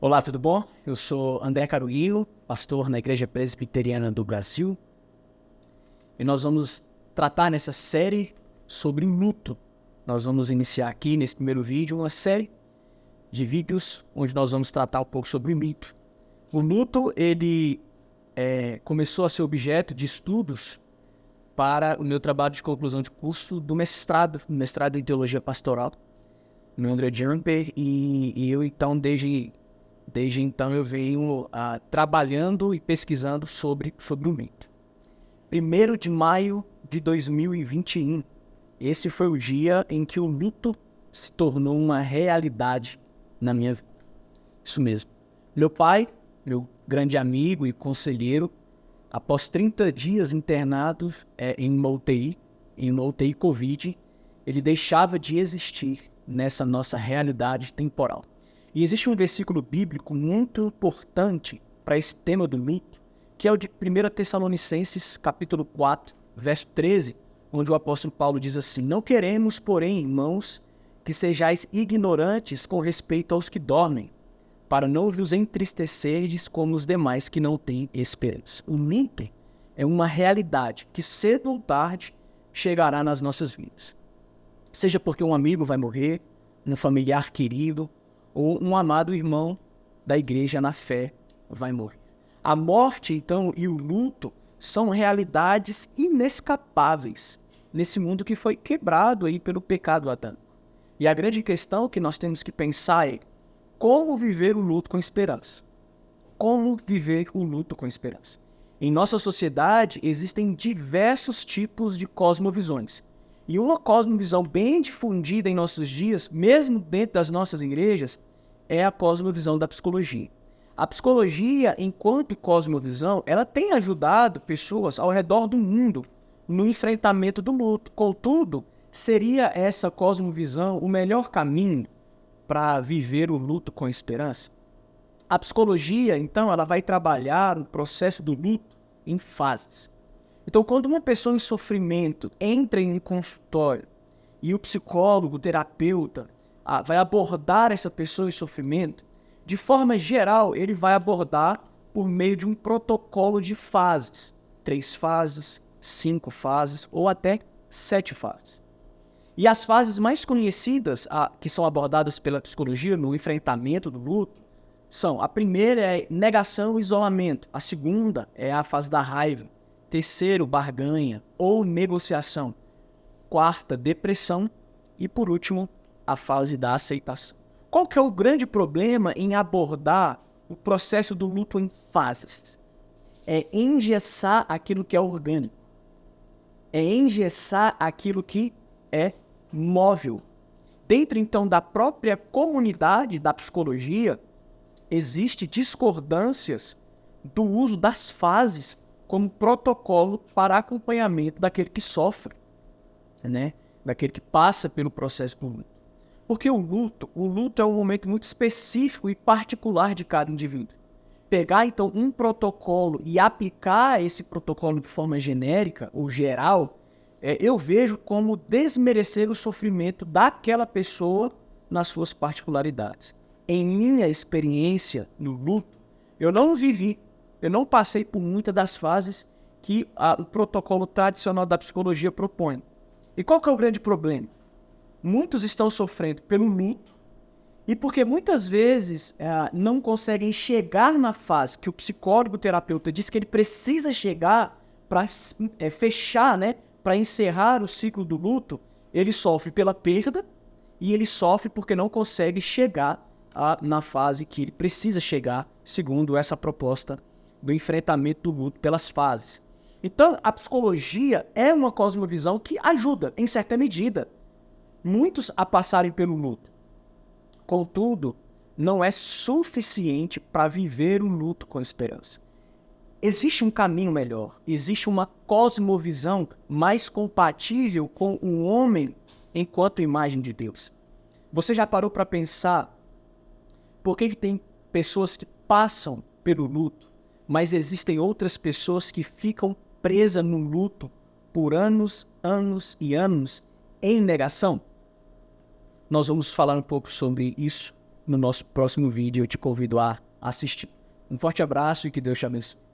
Olá, tudo bom? Eu sou André Carolino, pastor na Igreja Presbiteriana do Brasil, e nós vamos tratar nessa série sobre luto. Nós vamos iniciar aqui nesse primeiro vídeo uma série de vídeos onde nós vamos tratar um pouco sobre o luto. O luto, ele começou a ser objeto de estudos para o meu trabalho de conclusão de curso do mestrado em Teologia Pastoral, no André Jumper, e eu então, desde então, eu venho trabalhando e pesquisando sobre o luto. 1º de maio de 2021, esse foi o dia em que o luto se tornou uma realidade na minha vida. Isso mesmo. Meu pai, meu grande amigo e conselheiro, após 30 dias internado em uma UTI Covid, ele deixava de existir nessa nossa realidade temporal. E existe um versículo bíblico muito importante para esse tema do luto, que é o de 1 Tessalonicenses, capítulo 4, verso 13, onde o apóstolo Paulo diz assim: "Não queremos, porém, irmãos, que sejais ignorantes com respeito aos que dormem, para não vos entristecerdes como os demais que não têm esperança." O luto é uma realidade que cedo ou tarde chegará nas nossas vidas. Seja porque um amigo vai morrer, um familiar querido, ou um amado irmão da igreja na fé vai morrer. A morte, então, e o luto são realidades inescapáveis nesse mundo que foi quebrado aí pelo pecado adâmico. E a grande questão que nós temos que pensar é como viver o luto com esperança. Como viver o luto com esperança? Em nossa sociedade existem diversos tipos de cosmovisões. E uma cosmovisão bem difundida em nossos dias, mesmo dentro das nossas igrejas, é a cosmovisão da psicologia. A psicologia, enquanto cosmovisão, ela tem ajudado pessoas ao redor do mundo no enfrentamento do luto. Contudo, seria essa cosmovisão o melhor caminho para viver o luto com esperança? A psicologia, então, ela vai trabalhar o processo do luto em fases. Então, quando uma pessoa em sofrimento entra em um consultório e o psicólogo, o terapeuta, vai abordar essa pessoa em sofrimento, de forma geral, ele vai abordar por meio de um protocolo de fases. 3 fases, 5 fases ou até 7 fases. E as fases mais conhecidas, que são abordadas pela psicologia no enfrentamento do luto, são: a primeira é negação e isolamento, a segunda é a fase da raiva, terceiro, barganha ou negociação, quarta, depressão e, por último, a fase da aceitação. Qual que é o grande problema em abordar o processo do luto em fases? É engessar aquilo que é orgânico. É engessar aquilo que é móvel. Dentro, então, da própria comunidade da psicologia, existem discordâncias do uso das fases como protocolo para acompanhamento daquele que sofre, daquele que passa pelo processo do luto. Porque o luto é um momento muito específico e particular de cada indivíduo. Pegar, então, um protocolo e aplicar esse protocolo de forma genérica ou geral, eu vejo como desmerecer o sofrimento daquela pessoa nas suas particularidades. Em minha experiência no luto, eu não passei por muitas das fases que o protocolo tradicional da psicologia propõe. E qual que é o grande problema? Muitos estão sofrendo pelo luto e porque muitas vezes não conseguem chegar na fase que o psicólogo, o terapeuta diz que ele precisa chegar para fechar, para encerrar o ciclo do luto. Ele sofre pela perda e ele sofre porque não consegue chegar na fase que ele precisa chegar, segundo essa proposta do enfrentamento do luto pelas fases. Então, a psicologia é uma cosmovisão que ajuda, em certa medida, muitos a passarem pelo luto. Contudo, não é suficiente para viver o luto com esperança. Existe um caminho melhor, existe uma cosmovisão mais compatível com o homem enquanto imagem de Deus. Você já parou para pensar por que tem pessoas que passam pelo luto, mas existem outras pessoas que ficam presas no luto por anos, anos e anos em negação? Nós vamos falar um pouco sobre isso no nosso próximo vídeo. Eu te convido a assistir. Um forte abraço e que Deus te abençoe.